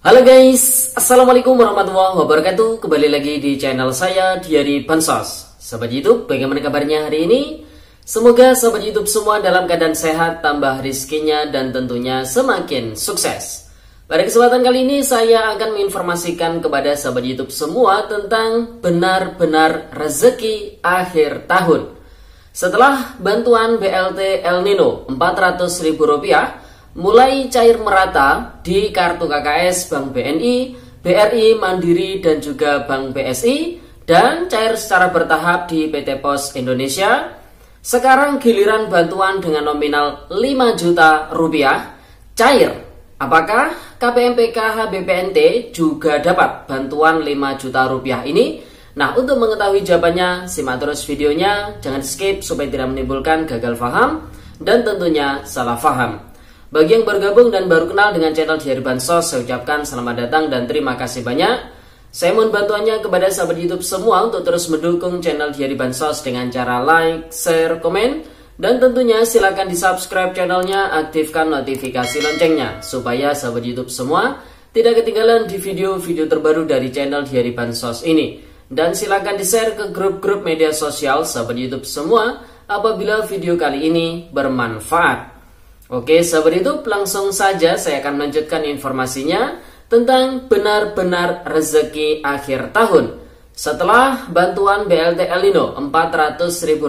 Halo guys, Assalamualaikum warahmatullahi wabarakatuh. Kembali lagi di channel saya, Diari Bansos. Sobat YouTube, bagaimana kabarnya hari ini? Semoga sobat YouTube semua dalam keadaan sehat, tambah rizkinya, dan tentunya semakin sukses. Pada kesempatan kali ini saya akan menginformasikan kepada sobat YouTube semua tentang benar-benar rezeki akhir tahun. Setelah bantuan BLT El Nino Rp400.000 mulai cair merata di kartu KKS Bank BNI, BRI, Mandiri, dan juga Bank BSI, dan cair secara bertahap di PT Pos Indonesia. Sekarang giliran bantuan dengan nominal Rp5 juta cair. Apakah KPMPK HBPNT juga dapat bantuan Rp5 juta ini? Nah, untuk mengetahui jawabannya, simak terus videonya, jangan skip supaya tidak menimbulkan gagal paham dan tentunya salah paham. Bagi yang bergabung dan baru kenal dengan channel Diari Bansos, saya ucapkan selamat datang dan terima kasih banyak. Saya mohon bantuannya kepada sahabat YouTube semua untuk terus mendukung channel Diari Bansos dengan cara like, share, komen, dan tentunya silakan di subscribe channelnya, aktifkan notifikasi loncengnya supaya sahabat YouTube semua tidak ketinggalan di video-video terbaru dari channel Diari Bansos ini. Dan silakan di share ke grup-grup media sosial sahabat YouTube semua apabila video kali ini bermanfaat. Oke sahabat YouTube, langsung saja saya akan melanjutkan informasinya tentang benar-benar rezeki akhir tahun. Setelah bantuan BLT El Nino Rp400.000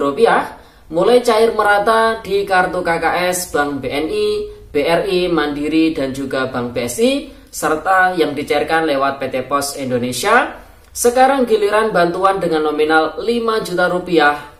mulai cair merata di kartu KKS Bank BNI, BRI, Mandiri, dan juga Bank BSI, serta yang dicairkan lewat PT Pos Indonesia, sekarang giliran bantuan dengan nominal Rp5 juta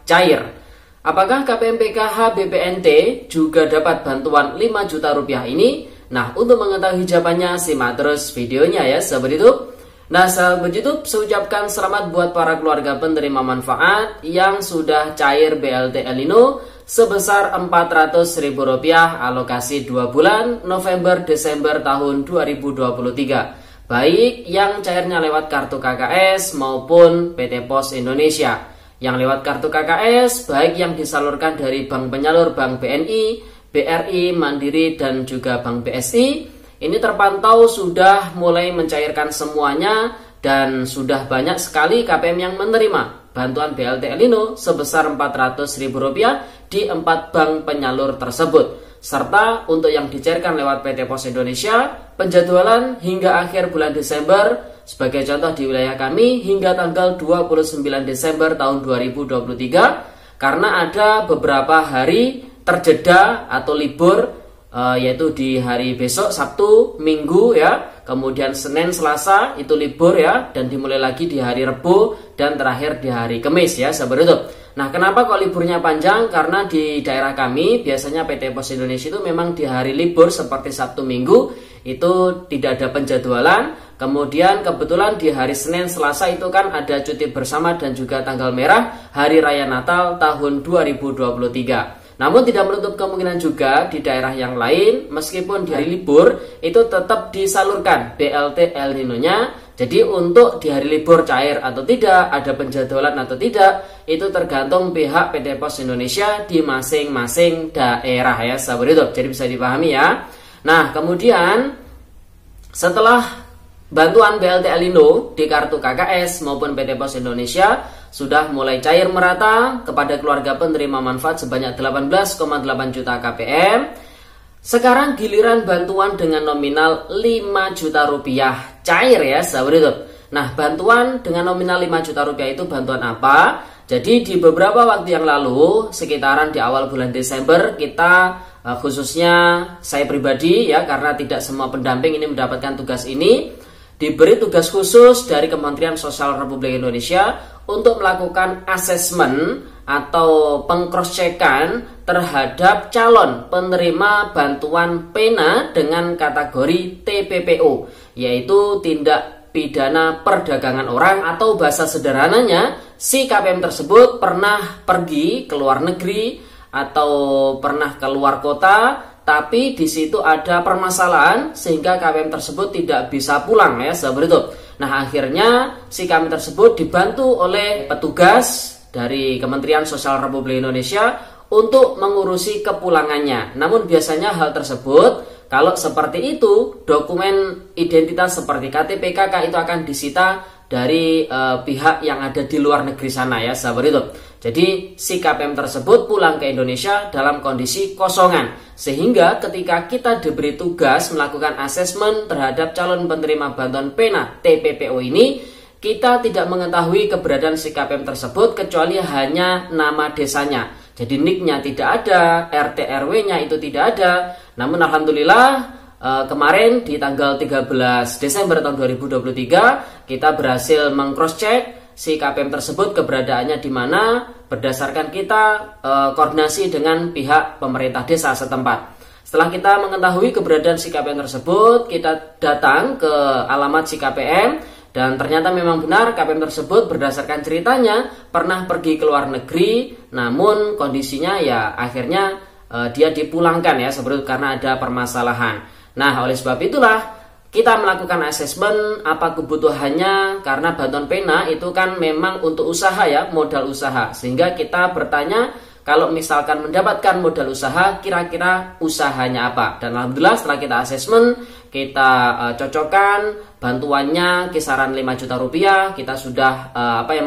cair. Apakah KPMPK HBPNT juga dapat bantuan Rp5 juta ini? Nah, untuk mengetahui jawabannya, simak terus videonya ya sahabat YouTube. Nah, sahabat YouTube, saya ucapkan selamat buat para keluarga penerima manfaat yang sudah cair BLT El Nino sebesar Rp400.000 alokasi 2 bulan November-Desember tahun 2023. Baik yang cairnya lewat kartu KKS maupun PT Pos Indonesia. Yang lewat kartu KKS, baik yang disalurkan dari bank penyalur Bank BNI, BRI, Mandiri, dan juga Bank BSI, ini terpantau sudah mulai mencairkan semuanya dan sudah banyak sekali KPM yang menerima bantuan BLT El Nino sebesar Rp400.000 di 4 bank penyalur tersebut. Serta untuk yang dicairkan lewat PT Pos Indonesia, penjadwalan hingga akhir bulan Desember. Sebagai contoh di wilayah kami hingga tanggal 29 Desember tahun 2023, karena ada beberapa hari terjeda atau libur, yaitu di hari besok Sabtu, Minggu ya, kemudian Senin, Selasa itu libur ya, dan dimulai lagi di hari Rabu dan terakhir di hari Kamis ya sahabat YouTube. Nah, kenapa kok liburnya panjang? Karena di daerah kami biasanya PT Pos Indonesia itu memang di hari libur seperti Sabtu, Minggu itu tidak ada penjadwalan. Kemudian kebetulan di hari Senin, Selasa itu kan ada cuti bersama dan juga tanggal merah Hari Raya Natal tahun 2023. Namun tidak menutup kemungkinan juga di daerah yang lain meskipun di hari libur itu tetap disalurkan BLT El Nino-nya. Jadi untuk di hari libur cair atau tidak, ada penjadwalan atau tidak, itu tergantung pihak PT Pos Indonesia di masing-masing daerah ya sahabat YouTube. Jadi bisa dipahami ya. Nah, kemudian setelah bantuan BLT El Nino di kartu KKS maupun PT Pos Indonesia sudah mulai cair merata kepada keluarga penerima manfaat sebanyak 18,8 juta KPM. Sekarang giliran bantuan dengan nominal Rp5 juta cair ya sahabat YouTube. Nah, bantuan dengan nominal Rp5 juta itu bantuan apa? Jadi di beberapa waktu yang lalu, sekitaran di awal bulan Desember, kita khususnya saya pribadi ya, karena tidak semua pendamping ini mendapatkan tugas ini, diberi tugas khusus dari Kementerian Sosial Republik Indonesia untuk melakukan asesmen atau pengcross-checkan terhadap calon penerima bantuan PENA dengan kategori TPPO, yaitu tindak pidana perdagangan orang, atau bahasa sederhananya si KPM tersebut pernah pergi ke luar negeri atau pernah keluar kota, tapi di situ ada permasalahan sehingga KPM tersebut tidak bisa pulang ya sahabat YouTube. Nah, akhirnya si KPM tersebut dibantu oleh petugas dari Kementerian Sosial Republik Indonesia untuk mengurusi kepulangannya. Namun biasanya hal tersebut Kalau seperti itu, dokumen identitas seperti KTP, KK itu akan disita dari pihak yang ada di luar negeri sana ya sahabat YouTube. Jadi si KPM tersebut pulang ke Indonesia dalam kondisi kosongan, sehingga ketika kita diberi tugas melakukan asesmen terhadap calon penerima bantuan PENA TPPO ini, kita tidak mengetahui keberadaan si KPM tersebut kecuali hanya nama desanya. Jadi NIK-nya tidak ada, RT RW-nya itu tidak ada. Namun alhamdulillah kemarin di tanggal 13 Desember tahun 2023 kita berhasil meng-cross check si KPM tersebut keberadaannya di mana berdasarkan kita koordinasi dengan pihak pemerintah desa setempat. Setelah kita mengetahui keberadaan si KPM tersebut, kita datang ke alamat si KPM. Dan ternyata memang benar KPM tersebut berdasarkan ceritanya pernah pergi ke luar negeri, namun kondisinya ya akhirnya dia dipulangkan ya seperti itu karena ada permasalahan. Nah, oleh sebab itulah kita melakukan asesmen apa kebutuhannya, karena bantuan PENA itu kan memang untuk usaha ya, modal usaha. Sehingga kita bertanya kalau misalkan mendapatkan modal usaha, kira-kira usahanya apa. Dan alhamdulillah setelah kita asesmen, kita cocokkan bantuannya kisaran 5 juta rupiah. Kita sudah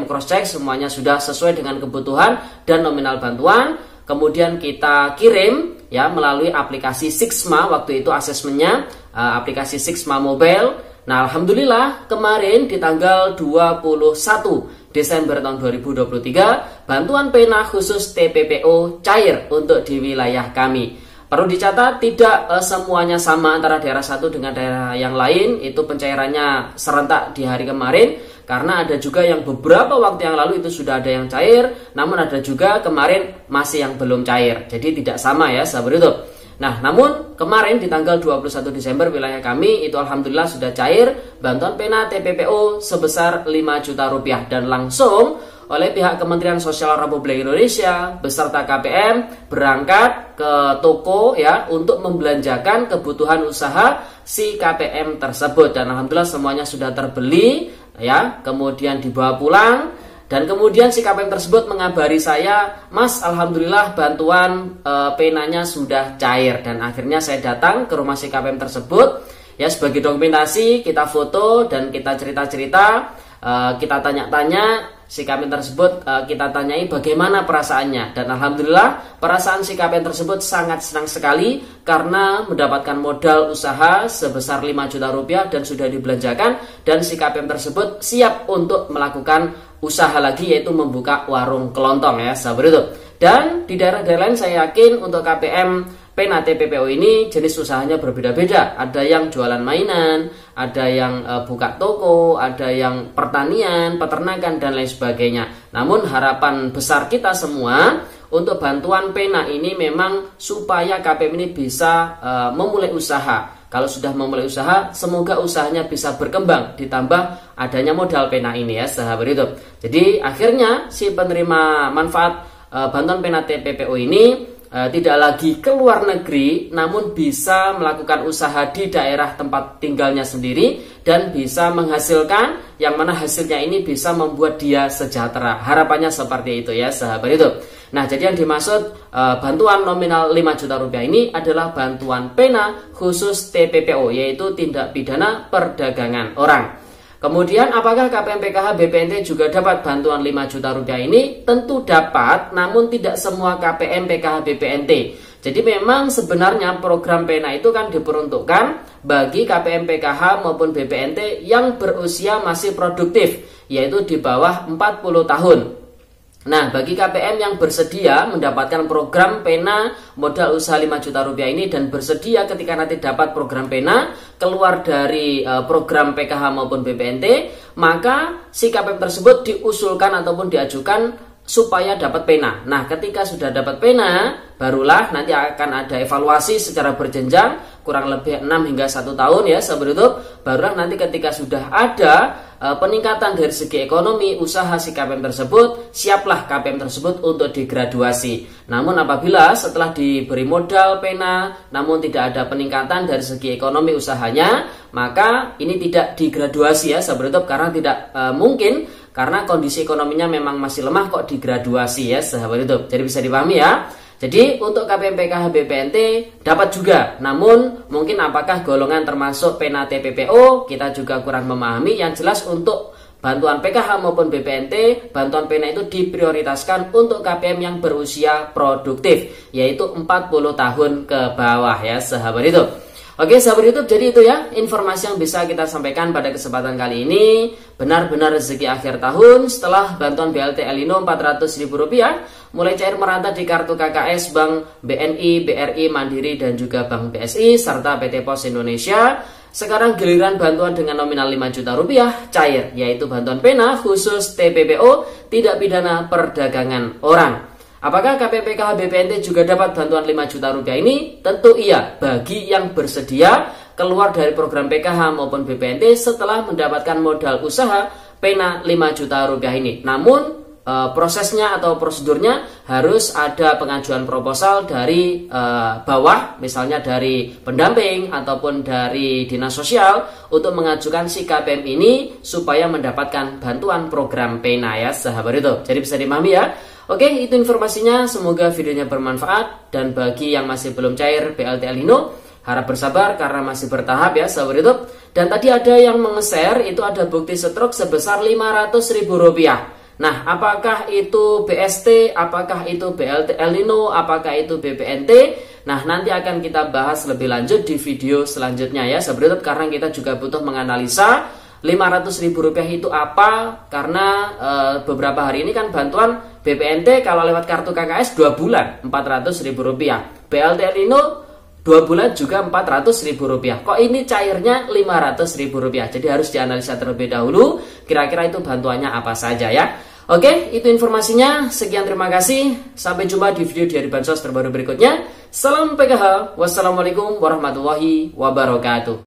cross check semuanya sudah sesuai dengan kebutuhan dan nominal bantuan. Kemudian kita kirim ya melalui aplikasi Sixma, waktu itu asesmennya aplikasi Sixma Mobile. Nah, alhamdulillah kemarin di tanggal 21 Desember tahun 2023 bantuan PENA khusus TPPO cair untuk di wilayah kami. Perlu dicatat tidak semuanya sama antara daerah satu dengan daerah yang lain, itu pencairannya serentak di hari kemarin, karena ada juga yang beberapa waktu yang lalu itu sudah ada yang cair, namun ada juga kemarin masih yang belum cair. Jadi tidak sama ya sahabat YouTube. Nah, namun kemarin di tanggal 21 Desember wilayah kami itu alhamdulillah sudah cair bantuan PENA TPPO sebesar 5 juta rupiah dan langsung oleh pihak Kementerian Sosial Republik Indonesia beserta KPM berangkat ke toko ya untuk membelanjakan kebutuhan usaha si KPM tersebut, dan alhamdulillah semuanya sudah terbeli ya, kemudian dibawa pulang. Dan kemudian si KPM tersebut mengabari saya, Mas, alhamdulillah bantuan PENA-nya sudah cair. Dan akhirnya saya datang ke rumah si KPM tersebut ya sebagai dokumentasi, kita foto dan kita cerita-cerita, kita tanya-tanya si KPM tersebut, kita tanyai bagaimana perasaannya. Dan alhamdulillah perasaan si KPM tersebut sangat senang sekali karena mendapatkan modal usaha sebesar 5 juta rupiah dan sudah dibelanjakan, dan si KPM tersebut siap untuk melakukan usaha lagi, yaitu membuka warung kelontong ya sahabat itu. Dan di daerah-daerah lain saya yakin untuk KPM PENA TPPO ini jenis usahanya berbeda-beda. Ada yang jualan mainan, ada yang buka toko, ada yang pertanian, peternakan dan lain sebagainya. Namun harapan besar kita semua untuk bantuan PENA ini memang supaya KPM ini bisa memulai usaha. Kalau sudah memulai usaha, semoga usahanya bisa berkembang, ditambah adanya modal PENA ini ya sahabat itu. Jadi akhirnya si penerima manfaat bantuan PENA TPPO ini tidak lagi ke luar negeri, namun bisa melakukan usaha di daerah tempat tinggalnya sendiri dan bisa menghasilkan, yang mana hasilnya ini bisa membuat dia sejahtera. Harapannya seperti itu ya sahabat itu. Nah, jadi yang dimaksud bantuan nominal 5 juta rupiah ini adalah bantuan PENA khusus TPPO, yaitu tindak pidana perdagangan orang. Kemudian apakah KPM PKH BPNT juga dapat bantuan 5 juta rupiah ini? Tentu dapat, namun tidak semua KPM PKH BPNT. Jadi memang sebenarnya program PENA itu kan diperuntukkan bagi KPM PKH maupun BPNT yang berusia masih produktif, yaitu di bawah 40 tahun. Nah, bagi KPM yang bersedia mendapatkan program PENA modal usaha 5 juta rupiah ini dan bersedia ketika nanti dapat program PENA keluar dari program PKH maupun BPNT, maka si KPM tersebut diusulkan ataupun diajukan supaya dapat PENA. Nah, ketika sudah dapat PENA, barulah nanti akan ada evaluasi secara berjenjang kurang lebih 6 hingga 1 tahun ya sahabat YouTube. Barulah nanti ketika sudah ada peningkatan dari segi ekonomi usaha si KPM tersebut, siaplah KPM tersebut untuk digraduasi. Namun apabila setelah diberi modal PENA namun tidak ada peningkatan dari segi ekonomi usahanya, maka ini tidak digraduasi ya sahabat YouTube, karena tidak mungkin, karena kondisi ekonominya memang masih lemah kok digraduasi ya sahabat YouTube. Jadi bisa dipahami ya. Jadi untuk KPM PKH BPNT dapat juga, namun mungkin apakah golongan termasuk pena TPPO kita juga kurang memahami. Yang jelas untuk bantuan PKH maupun BPNT, bantuan pena itu diprioritaskan untuk KPM yang berusia produktif, yaitu 40 tahun ke bawah ya sahabat YouTube. Oke sahabat YouTube, jadi itu ya informasi yang bisa kita sampaikan pada kesempatan kali ini. Benar-benar rezeki akhir tahun setelah bantuan BLT El Nino Rp400.000 mulai cair merata di kartu KKS Bank BNI, BRI, Mandiri dan juga Bank BSI serta PT Pos Indonesia. Sekarang giliran bantuan dengan nominal Rp5 juta cair, yaitu bantuan pena khusus TPPO tidak pidana perdagangan orang. Apakah KPM PKH BPNT juga dapat bantuan Rp5 juta ini? Tentu iya, bagi yang bersedia keluar dari program PKH maupun BPNT setelah mendapatkan modal usaha pena Rp5 juta ini. Namun prosesnya atau prosedurnya harus ada pengajuan proposal dari bawah, misalnya dari pendamping ataupun dari dinas sosial untuk mengajukan si KPM ini supaya mendapatkan bantuan program pena ya sahabat YouTube. Jadi bisa dimahami ya. Oke, itu informasinya. Semoga videonya bermanfaat. Dan bagi yang masih belum cair BLT El Nino, harap bersabar karena masih bertahap ya sahabat YouTube. Dan tadi ada yang menge-share itu ada bukti stroke sebesar Rp500.000. Nah, apakah itu BST, apakah itu BLT El Nino, apakah itu BPNT? Nah, nanti akan kita bahas lebih lanjut di video selanjutnya ya sahabat YouTube, karena kita juga butuh menganalisa Rp500.000 itu apa, karena beberapa hari ini kan bantuan BPNT kalau lewat kartu KKS 2 bulan Rp400.000, BLT El Nino 2 bulan juga Rp400.000. Kok ini cairnya Rp500.000? Jadi harus dianalisa terlebih dahulu kira-kira itu bantuannya apa saja ya. Oke, itu informasinya. Sekian, terima kasih. Sampai jumpa di video dari Bansos terbaru berikutnya. Salam PKH. Wassalamualaikum warahmatullahi wabarakatuh.